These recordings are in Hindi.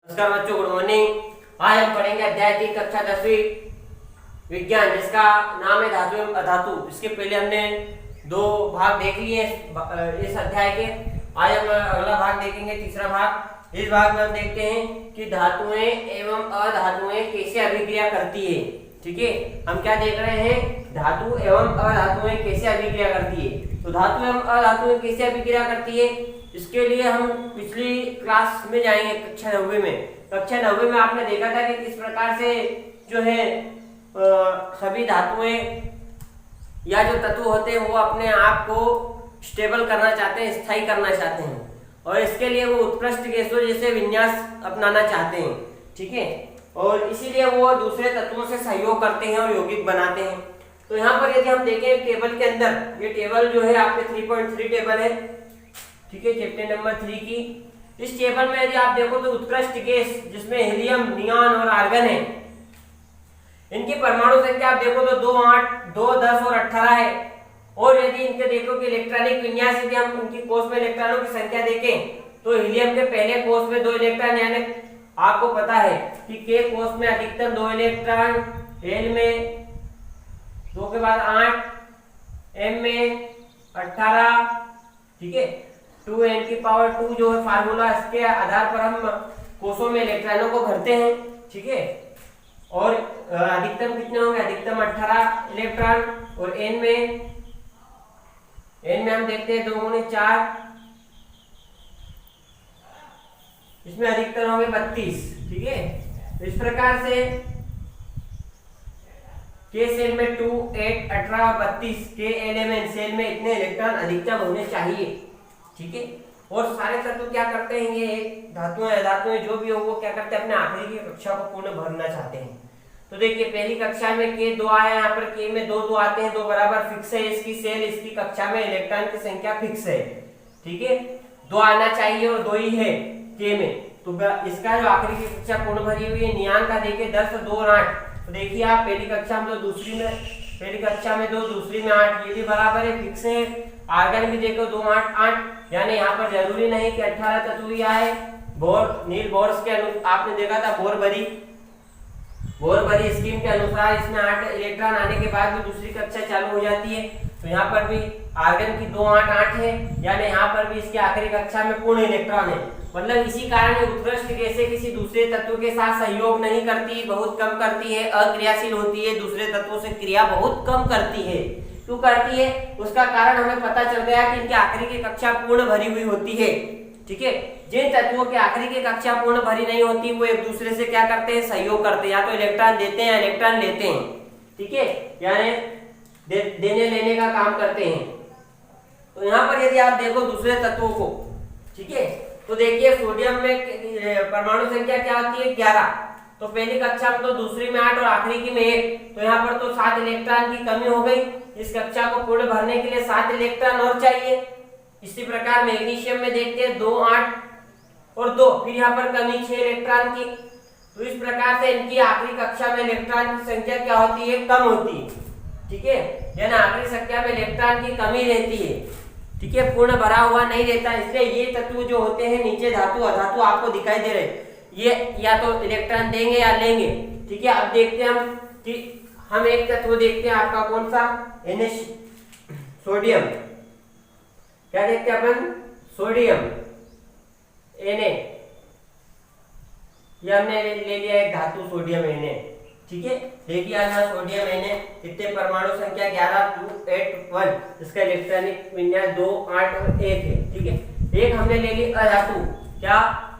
नमस्कार बच्चों, गुड मॉर्निंग। आज हम पढ़ेंगे अध्याय 3 कक्षा 10वीं विज्ञान, जिसका नाम है धातु एवं अधातु। इसके पहले हमने 2 भाग देख लिए इस अध्याय के। आज हम अगला भाग देखेंगे, तीसरा भाग। इस भाग में हम देखते हैं कि धातुएं एवं अधातुएं कैसे अभिक्रिया करती है। ठीक है, हम क्या देख रहे हैं? धातु एवं अधातुएं कैसे अभिक्रिया करती है। तो धातु एवं अधातुएं कैसे अभिक्रिया करती है, इसके लिए हम पिछली क्लास में जाएंगे, कक्षा 9वीं में। कक्षा 9वीं में आपने देखा था कि किस प्रकार से जो है सभी धातुएं या जो तत्व होते हैं वो अपने आप को स्टेबल करना चाहते हैं, स्थायी करना चाहते हैं, और इसके लिए वो उत्कृष्ट गैसों जैसे विन्यास अपनाना चाहते हैं। ठीक है, और इसीलिए वो दूसरे तत्वों से सहयोग करते हैं और यौगिक बनाते हैं। तो यहाँ पर यदि हम देखें टेबल के अंदर, ये टेबल जो है आपके 3.3 टेबल है। ठीक है, चैप्टर नंबर 3 की इस टेबल में यदि आप देखो तो उत्कृष्ट गैस जिसमें हीलियम, नियॉन और आर्गन है, इनकी परमाणु संख्या आप देखो तो 2, 8, 2, 10 और 18 है। और यदि इनके देखो कि इलेक्ट्रॉनिक विन्यास, यदि हम उनकी कोष में इलेक्ट्रॉनों की संख्या देखें तो हीलियम के पहले कोष में 2 इलेक्ट्रॉन, यानी आपको पता है कि के कोष में अधिकतम 2 इलेक्ट्रॉन, एल में 2 के बाद 8, एम में 18। ठीक है, 2n की पावर 2 जो है फार्मूला, इसके आधार पर हम कोषों में इलेक्ट्रॉनों को भरते हैं। ठीक है, और अधिकतम कितने होंगे? अधिकतम 18 इलेक्ट्रॉन। और n में हम देखते हैं 2 गुणे 4, इसमें अधिकतम होंगे 32। ठीक है, तो इस प्रकार से के सेल में 2, 8, 18 और 32 के एलिमेंट सेल में इतने इलेक्ट्रॉन अधिकतम होने चाहिए। ठीक है, और सारे तत्व क्या करते हैं, ये धातुएं अधातुएं जो भी हो वो क्या करते हैं, अपने आखिरी की कक्षा को पूर्ण भरना चाहते हैं। तो देखिए, पहली कक्षा में के 2 आया, यहाँ पर के में 2 आते हैं, 2 बराबर फिक्स है इसकी सेल, इसकी कक्षा में इलेक्ट्रॉन की संख्या फिक्स है। ठीक है, 2 आना चाहिए और 2 ही है के में। तो इसका जो आखिरी की कक्षा पूर्ण भरी हुई है। नियॉन का देखिए 10, 2 और 8। तो देखिए आप पहली कक्षा में 2, दूसरी में, पहली कक्षा में 2, दूसरी में 8, ये भी बराबर है, फिक्स है। आर्गन भी देखो 2, 8, 8, यानी यहाँ पर जरूरी नहीं कि 18 तत्व ही आए। बोर नील बोर्स के आपने देखा था बोर भरी स्कीम के अनुसार इसमें 8 इलेक्ट्रॉन आने के बाद भी दूसरी कक्षा चालू हो जाती है। तो यहाँ पर भी आर्गन की 2, 8, 8 है, यानी यहाँ पर भी इसकी आखिरी कक्षा में पूर्ण इलेक्ट्रॉन है। मतलब इसी कारण उत्कृष्ट गैसें किसी दूसरे तत्व के साथ सहयोग नहीं करती, बहुत कम करती है, अक्रियाशील होती है, दूसरे तत्वों से क्रिया बहुत कम करती है। क्यों करती है, उसका कारण हमें पता चल गया कि इनकी आखिरी की कक्षा पूर्ण भरी हुई होती है। ठीक है, जिन तत्वों की आखिरी की कक्षा पूर्ण भरी नहीं होती वो एक दूसरे से क्या करते हैं, सहयोग करते हैं, या तो इलेक्ट्रॉन देते हैं या इलेक्ट्रॉन लेते हैं। ठीक है, यानी देने लेने का काम करते हैं। तो यहाँ पर यदि आप देखो दूसरे तत्वों को, ठीक है, तो देखिए सोडियम में परमाणु संख्या क्या होती है? 11। तो पहली कक्षा में तो, दूसरी में 8 और आखिरी की में 1। तो यहाँ पर तो 7 इलेक्ट्रॉन की कमी हो गई। इस कक्षा को पूर्ण भरने के लिए 7 इलेक्ट्रॉन और चाहिए। इसी प्रकार मैग्नीशियम में देखते हैं 2, 8 और 2, फिर यहाँ पर कमी 6 इलेक्ट्रॉन की। तो इस प्रकार से इनकी आखिरी कक्षा में इलेक्ट्रॉन की संख्या क्या होती है? कम होती है। ठीक है, यानी आखिरी संख्या में इलेक्ट्रॉन की कमी रहती है। ठीक है, पूर्ण भरा हुआ नहीं रहता। इसलिए ये तत्व जो होते हैं नीचे धातु अधातु आपको दिखाई दे रहे, ये या तो इलेक्ट्रॉन देंगे या लेंगे। ठीक है, अब देखते हैं हम कि हम एक तत्व देखते हैं आपका कौन सा? सोडियम। क्या देखते हैं अपन? सोडियम Na, ये हमने ले लिया एक धातु सोडियम Na। ठीक है, देखिए यहाँ सोडियम Na कितने परमाणु संख्या? 11, 2, 8, 1। इसका इलेक्ट्रॉनिक विन्यास 2, 8 और 1 है। ठीक है, एक हमने ले ली अधातु। क्या,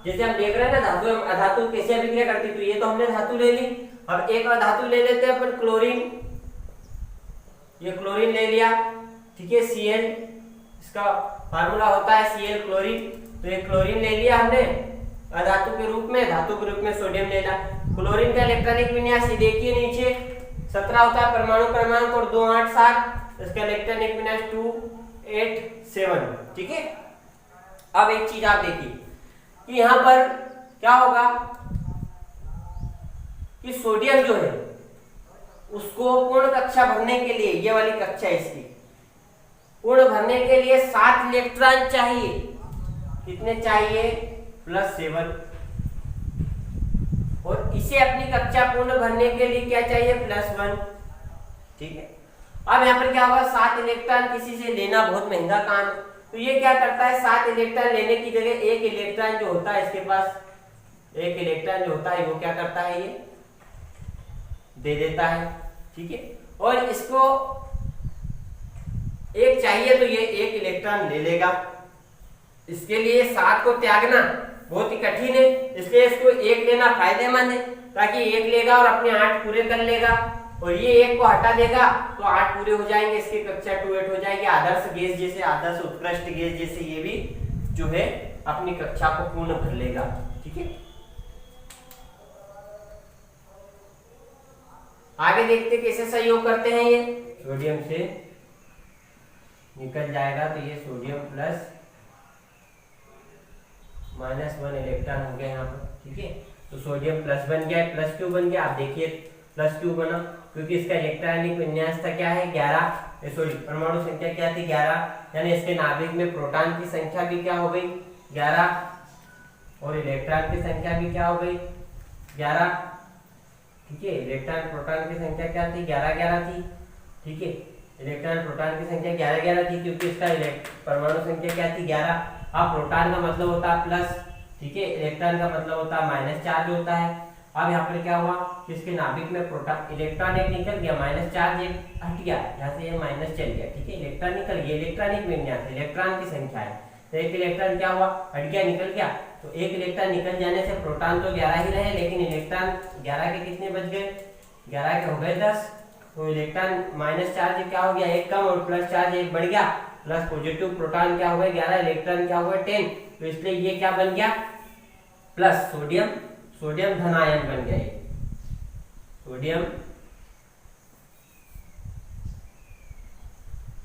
जैसे हम देख रहे हैं ना धातु एवं अधातु कैसे अभिक्रिया करती, तो ये तो हमने धातु ले ली। अब एक अधातु ले लेते हैं अपन, क्लोरीन। ये क्लोरीन ले लिया। ठीक है, Cl, इसका फार्मूला होता है Cl क्लोरीन। तो ये क्लोरीन ले लिया हमने अधातु के रूप में, धातु के रूप में सोडियम ले लिया। क्लोरीन का इलेक्ट्रॉनिक विन्यास देखिए नीचे 17 होता है परमाणु क्रमांक, और 2, 8, 7। इसका इलेक्ट्रॉनिक विन्यास 2, 8, 7। ठीक है, अब एक चीज आप देखिए कि यहाँ पर क्या होगा कि सोडियम जो है उसको पूर्ण कक्षा भरने के लिए, ये वाली कक्षा इसकी पूर्ण भरने के लिए 7 इलेक्ट्रॉन चाहिए। कितने चाहिए? +7। और इसे अपनी कक्षा पूर्ण भरने के लिए क्या चाहिए, +1। ठीक है, अब यहाँ पर क्या होगा, 7 इलेक्ट्रॉन किसी से लेना बहुत महंगा काम है, तो ये क्या करता है, 7 इलेक्ट्रॉन लेने की जगह एक इलेक्ट्रॉन जो होता है इसके पास, एक इलेक्ट्रॉन जो होता है वो क्या करता है, ये दे देता है। ठीक है, और इसको एक चाहिए तो ये एक इलेक्ट्रॉन ले लेगा। इसके लिए 7 को त्यागना बहुत ही कठिन है, इसलिए इसको एक लेना फायदेमंद है, ताकि एक लेगा और अपने 8 पूरे कर लेगा, और ये एक को हटा देगा तो 8 पूरे हो जाएंगे, इसकी कक्षा 2-8 हो जाएगी। आदर्श गैस जैसे, आदर्श उत्कृष्ट गैस जैसे ये भी जो है अपनी कक्षा को पूर्ण भर लेगा। ठीक है, आगे देखते कैसे सहयोग करते हैं। ये सोडियम से निकल जाएगा तो ये सोडियम प्लस -1 इलेक्ट्रॉन हो गया यहाँ पर। ठीक है, तो सोडियम प्लस बन गया, प्लस क्यों बन गया, आप देखिए प्लस क्यों बना, क्योंकि इसका इलेक्ट्रॉनिक विन्यास था क्या है, 11, सॉरी परमाणु संख्या क्या थी, 11, यानी इसके नाभिक में प्रोटॉन की संख्या भी क्या हो गई, 11, और इलेक्ट्रॉन की संख्या भी क्या हो गई, 11। ठीक है, इलेक्ट्रॉन प्रोटॉन की संख्या क्या थी, 11 थी। ठीक है, इलेक्ट्रॉन प्रोटॉन की संख्या 11 थी, क्योंकि इसका परमाणु संख्या क्या थी, 11। अब प्रोटॉन का मतलब होता है प्लस, ठीक है, इलेक्ट्रॉन का मतलब होता है माइनस चार्ज होता है। अब यहाँ पर क्या हुआ कि इसके नाभिक में प्रोटॉन, इलेक्ट्रॉन एक निकल गया, माइनस चार्ज एक हट गया, यहाँ से ये माइनस चल गया। ठीक है, इलेक्ट्रॉन निकल गया, इलेक्ट्रॉनिक विन्यास, इलेक्ट्रॉन की संख्या है, तो एक इलेक्ट्रॉन क्या हुआ, हट गया, निकल गया। तो एक इलेक्ट्रॉन निकल जाने से प्रोटॉन तो 11 ही रहे, लेकिन इलेक्ट्रॉन 11 के कितने बच गए, 11 के हो गए 10। तो इलेक्ट्रॉन माइनस चार्ज क्या हो गया, एक कम, और प्लस चार्ज एक बढ़ गया, प्लस पॉजिटिव प्रोटॉन क्या हो गए 11, इलेक्ट्रॉन क्या हो गए 10। तो इसलिए ये क्या बन गया, प्लस सोडियम, सोडियम धन आयन बन गया, ये सोडियम,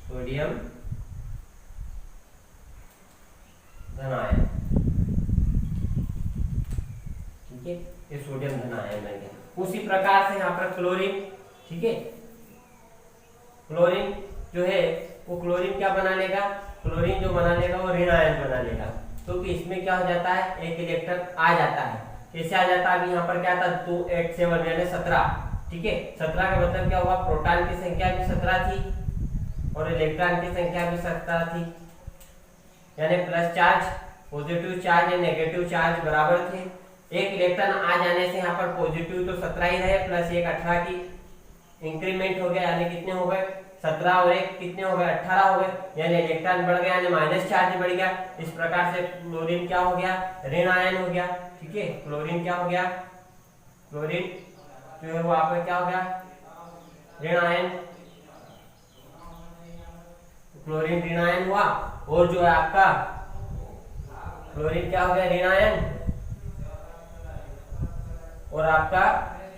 सोडियम धन आयन। ठीक है, ये सोडियम धन आयन बन गया। उसी प्रकार से यहाँ पर क्लोरीन, ठीक है, क्लोरीन जो है वो क्लोरीन क्या बना लेगा, क्लोरीन जो बना लेगा वो ऋण आयन बना लेगा, तो कि इसमें क्या हो जाता है, एक इलेक्ट्रॉन आ जाता है। कैसे आ जाता है, अभी यहाँ पर क्या था 2 8 7 यानी 17। ठीक है, 17 का मतलब क्या हुआ, प्रोटॉन की संख्या भी 17 थी और इलेक्ट्रॉन की संख्या भी 17 थी, यानी प्लस चार्ज, पॉजिटिव चार्ज या नेगेटिव चार्ज बराबर थे। एक इलेक्ट्रॉन आ जाने से यहाँ पर पॉजिटिव तो 17 ही रहे, प्लस एक 18 की इंक्रीमेंट हो गया, यानी कितने हो गए 17 और एक कितने हो गए 18 हो गए, यानी इलेक्ट्रॉन बढ़ गया, यानी माइनस चार्ज बढ़ गया। इस प्रकार से क्लोरीन क्या हो गया, ऋण आयन हो गया। ठीक है, क्लोरीन क्या हो गया, क्लोरीन जो है वो आपका क्या हो गया, ऋण आयन, क्लोरीन ऋण आयन हुआ। और जो है आपका क्लोरीन क्या हो गया, ऋण आयन, और आपका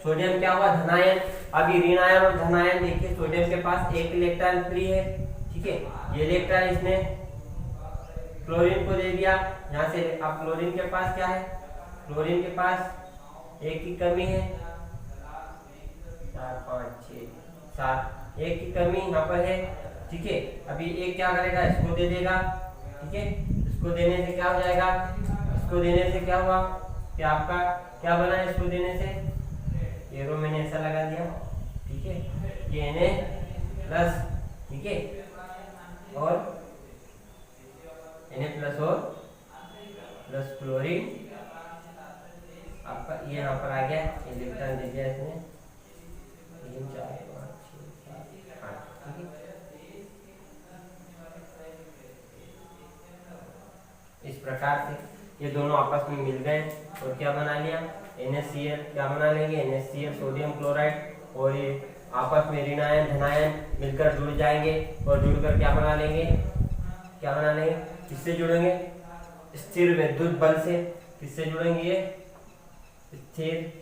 सोडियम क्या हुआ, धनायन। अभी ऋण आयन और धनायन देखिए, सोडियम के पास एक इलेक्ट्रॉन फ्री है। ठीक है, ये इलेक्ट्रॉन इसने क्लोरीन को दे दिया, यहाँ से अब क्लोरीन के पास क्या है, क्लोरीन के पास एक की कमी है, 4 5 6 7, एक की कमी यहाँ पर है। ठीक है, अभी एक क्या करेगा, इसको दे देगा। ठीक है, इसको देने से क्या हो जाएगा, इसको देने से क्या हुआ कि आपका क्या बना, इसको देने से एरो मैंने ऐसा लगा दिया। ठीक है, ये Na प्लस, ठीक है, और Na प्लस और प्लस क्लोरीन आपका ये यहाँ पर आ गया, इलेक्ट्रॉन दे दिया इसने 3 4 5 6 7 8। ठीक है, इस प्रकार से ये दोनों आपस में मिल गए और क्या बना लिया, NaCl, क्या बना लेंगे, NaCl सोडियम क्लोराइड, और ये आपस में ऋण आयन धनायन मिलकर जुड़ जाएंगे और जुड़कर क्या बना लेंगे, क्या बना लेंगे, किससे जुड़ेंगे, स्थिर विद्युत बल से। किससे जुड़ेंगे, ये स्थिर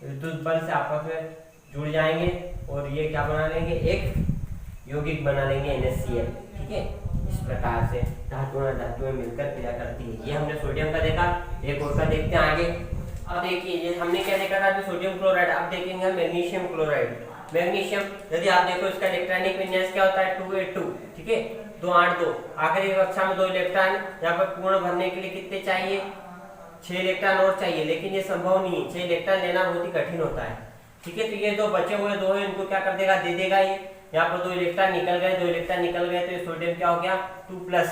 विद्युत बल से आपस में जुड़ जाएंगे और ये क्या बना लेंगे, एक यौगिक बना लेंगे NaCl। ठीक है, इस प्रकार से धातुएं मिलकर क्रिया करती है। ये हमने सोडियम का देखा, एक और का देखते हैं आगे। अब देखिए, ये हमने क्या देखा था, सोडियम क्लोराइड। अब देखेंगे मैग्नीशियम क्लोराइड। मैग्नीशियम, यदि आप देखो इसका इलेक्ट्रॉनिक विन्यास क्या होता है, 282। ठीक है, 2 8 2। आखिरी कक्षा में 2 इलेक्ट्रॉन यहाँ पर पूर्ण भरने के लिए कितने चाहिए, 6 इलेक्ट्रॉन और चाहिए, लेकिन ये संभव नहीं है, 6 इलेक्ट्रॉन लेना बहुत ही कठिन होता है। ठीक है, तो ये दो बचे हुए दो है, इनको क्या कर देगा, दे देगा। ये यहाँ पर 2 इलेक्ट्रॉन निकल गए, 2 इलेक्ट्रॉन निकल गए, तो ये सोडियम क्या हो गया 2+।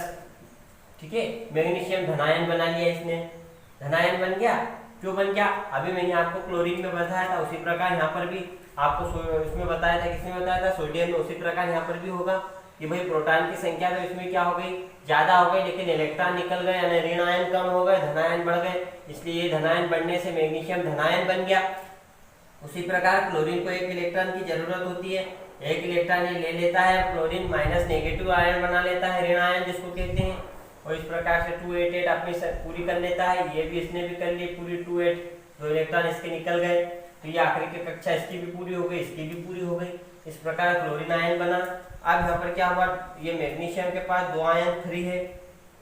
ठीक है, मैग्नीशियम धनायन बना लिया इसने, धनायन बन गया। क्यों बन गया, अभी मैंने आपको क्लोरीन में बताया था, उसी प्रकार यहाँ पर भी आपको इसमें बताया था, किसने बताया था, सोडियम में। उसी प्रकार यहाँ पर भी होगा कि भाई प्रोटॉन की संख्या तो इसमें क्या हो गई, ज्यादा हो गई, लेकिन इलेक्ट्रॉन निकल गए, यानी ऋण आयन कम हो गए, धनायन बढ़ गए, इसलिए धनायन बढ़ने से मैग्नीशियम धनायन बन गया। उसी प्रकार क्लोरीन को 1 इलेक्ट्रॉन की जरूरत होती है, 1 इलेक्ट्रॉन ये ले लेता है, क्लोरीन माइनस नेगेटिव आयन बना लेता है, ऋण आयन जिसको कहते हैं, और इस प्रकार से 288 अपनी पूरी कर लेता है। ये भी इसने भी कर ली पूरी 28, 2 इलेक्ट्रॉन इसके निकल गए, तो ये आखिरी की कक्षा इसकी भी पूरी हो गई, इसकी भी पूरी हो गई। इस प्रकार क्लोरीन आयन बना। अब यहाँ पर क्या हुआ, ये मैग्नीशियम के पास 2 आयन फ्री है,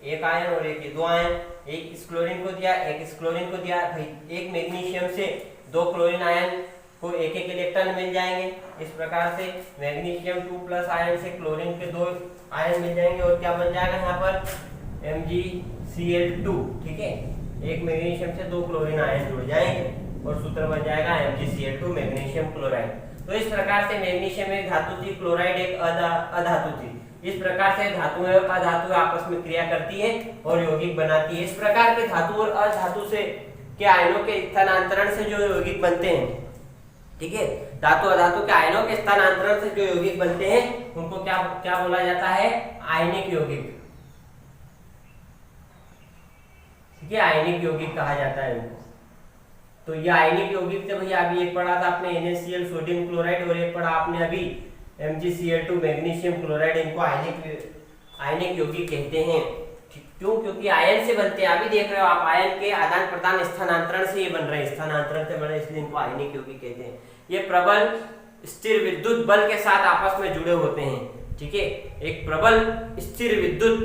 1 आयन और 1 2 आयन, एक इस क्लोरीन को दिया, एक इस क्लोरीन को दिया। भाई एक मैग्नीशियम से 2 क्लोरीन आयन को 1 इलेक्ट्रॉन मिल जाएंगे। इस प्रकार से मैग्नीशियम 2+ आयन से क्लोरीन के 2 आयन मिल जाएंगे, और क्या बन जाएगा यहाँ पर MgCl2। ठीक है, एक मैग्नीशियम से 2 क्लोरीन आयन जुड़ जाएंगे और सूत्र बन जाएगा MgCl2 मैग्नीशियम क्लोराइड। तो इस प्रकार से मैग्नीशियम एक धातु थी, क्लोराइड एक अधातु थी। इस प्रकार से धातु और अधातु आपस में क्रिया करती है और यौगिक बनाती है। इस प्रकार के धातु और अधातु से के आयनों के स्थानांतरण से जो यौगिक बनते हैं, ठीक है, धातु अधातु के आयनों के स्थानांतरण से जो यौगिक बनते हैं उनको क्या क्या बोला जाता है, आयनिक यौगिक। ठीक है, आयनिक यौगिक कहा जाता है इनको। तो ये आयनिक यौगिक थे भैया, अभी एक पढ़ा था आपने NaCl सोडियम क्लोराइड, और एक पढ़ा आपने अभी MgCl2 मैग्नीशियम क्लोराइड। इनको आयनिक यौगिक कहते हैं। क्यों, क्योंकि आयन से बनते हैं। अभी देख रहे हो आप, आयन के आदान प्रदान स्थानांतरण से ये बन रहे हैं, स्थानांतरण से बन रहे हैं, इसलिए इनको आयनिक यौगिक कहते हैं। ये प्रबल स्थिर विद्युत बल के साथ आपस में जुड़े होते हैं। ठीक है, एक प्रबल स्थिर विद्युत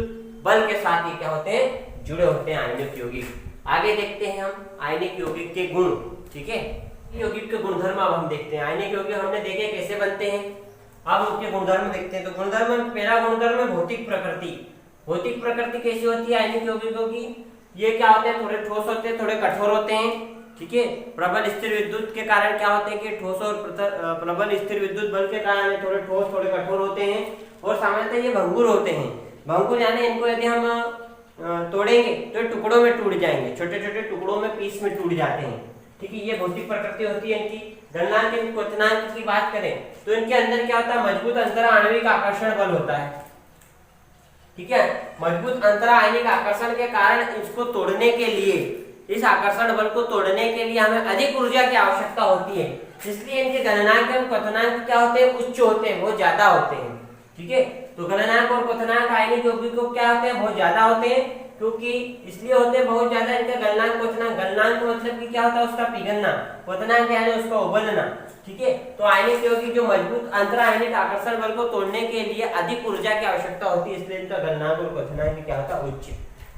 बल के साथ ये क्या होते हैं, जुड़े होते हैं आयनिक यौगिक। आगे देखते हैं हम आयनिक यौगिक के गुण। ठीक है, यौगिक के गुणधर्म अब हम देखते हैं। आयनिक यौगिक हमने देखे कैसे बनते हैं, अब उनके गुणधर्म देखते हैं। तो गुणधर्म में पहला गुणधर्म है भौतिक प्रकृति। भौतिक प्रकृति कैसी होती है आयनिक यौगिकों की, ये क्या होते हैं, थोड़े ठोस होते हैं, थोड़े कठोर होते हैं। ठीक है, प्रबल स्थिर विद्युत के कारण क्या होते हैं कि ठोस और प्रबल स्थिर विद्युत बल के कारण थोड़े ठोस थोड़े कठोर होते हैं, और सामान्यतः ये भंगुर होते हैं। भंगुर यानी इनको यदि हम तोड़ेंगे तो टुकड़ों में टूट जाएंगे, छोटे छोटे टुकड़ों में पीस में टूट जाते हैं। ठीक है, ये भौतिक प्रकृति होती है इनकी। गलनांक क्वथनांक की बात करें तो इनके अंदर क्या होता है, मजबूत अंतरा आणविक आकर्षण बल होता है। ठीक है, मजबूत अंतरा आणविक आकर्षण के कारण इसको तोड़ने के लिए, इस आकर्षण बल को तोड़ने के लिए हमें अधिक ऊर्जा की आवश्यकता होती है। इसलिए इनके गलनांक एवं क्वथनांक क्या होते हैं, उच्च होते हैं, बहुत ज्यादा होते हैं। ठीक है, तो गलनांक और क्वथनांक आयनिक यौगिकों क्या होते हैं, बहुत ज्यादा होते हैं। क्योंकि इसलिए होते हैं बहुत ज्यादा इनका गलनांक क्वथनांक। गलनांक मतलब कि क्या होता है, उसका पिघलना, क्वथनांक यानी उसका उबलना। ठीक है, तो आयनिक यौगिक जो मजबूत अंतरा आयनिक आकर्षण बल को तोड़ने के लिए अधिक ऊर्जा की आवश्यकता होती है, इसलिए इनका गलनांक और क्वथनांक क्या होता है, उच्च।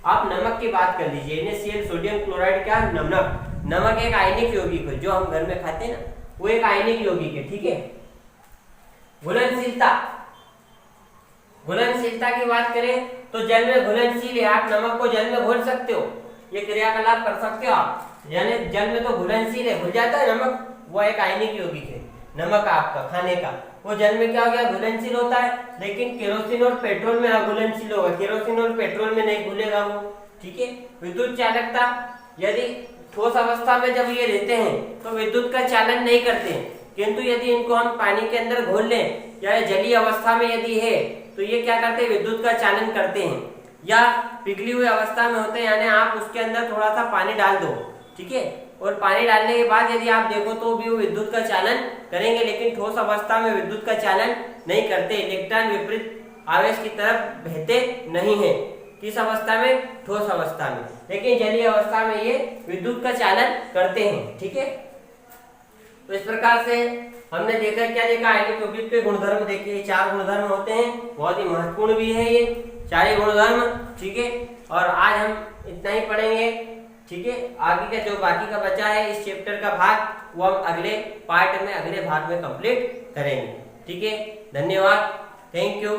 आप नमक की बात कर लीजिए, NaCl सोडियम क्लोराइड क्या, नमक। नमक एक आयनिक यौगिक है, जो हम घर में खाते हैं ना, वो एक आयनिक यौगिक है। ठीक है, घुलनशीलता, घुलनशीलता की बात करें तो जल में घुलनशील है। आप नमक को जल में घोल सकते हो, ये क्रियाकलाप कर सकते हो आप, यानी जल में तो घुलनशील है, घुल जाता है नमक, वो एक आयनिक यौगिक है। नमक आपका खाने का, वो जल में क्या हो गया, घुलनशील होता है। लेकिन केरोसिन और पेट्रोल में अघुलनशील होगा, केरोसिन और पेट्रोल में नहीं घुलेगा वो। ठीक है, विद्युत चालकता, यदि ठोस अवस्था में जब ये रहते हैं तो विद्युत का चालन नहीं करते हैं, किंतु यदि इनको हम पानी के अंदर घोल लें या जलीय अवस्था में यदि है तो ये क्या करते हैं, विद्युत का चालन करते हैं। या पिघली हुई अवस्था में होते हैं, यानी आप उसके अंदर थोड़ा सा पानी डाल दो, ठीक है, और पानी डालने के बाद यदि आप देखो तो भी वो विद्युत का चालन करेंगे, लेकिन ठोस अवस्था में विद्युत का चालन नहीं करते। इलेक्ट्रॉन विपरीत आवेश की तरफ बहते नहीं है, किस अवस्था में, ठोस अवस्था में, लेकिन जलीय अवस्था में ये विद्युत का चालन करते हैं। ठीक है, तो इस प्रकार से हमने देखा, क्या देखा, आयनिक यौगिक के गुणधर्म देखे, 4 गुणधर्म होते हैं, बहुत ही महत्वपूर्ण भी है ये 4 गुणधर्म। ठीक है, और आज हम इतना ही पढ़ेंगे। ठीक है, आगे का जो बाकी का बचा है इस चैप्टर का भाग, वो हम अगले पार्ट में, अगले भाग में कंप्लीट करेंगे। ठीक है, धन्यवाद, थैंक यू।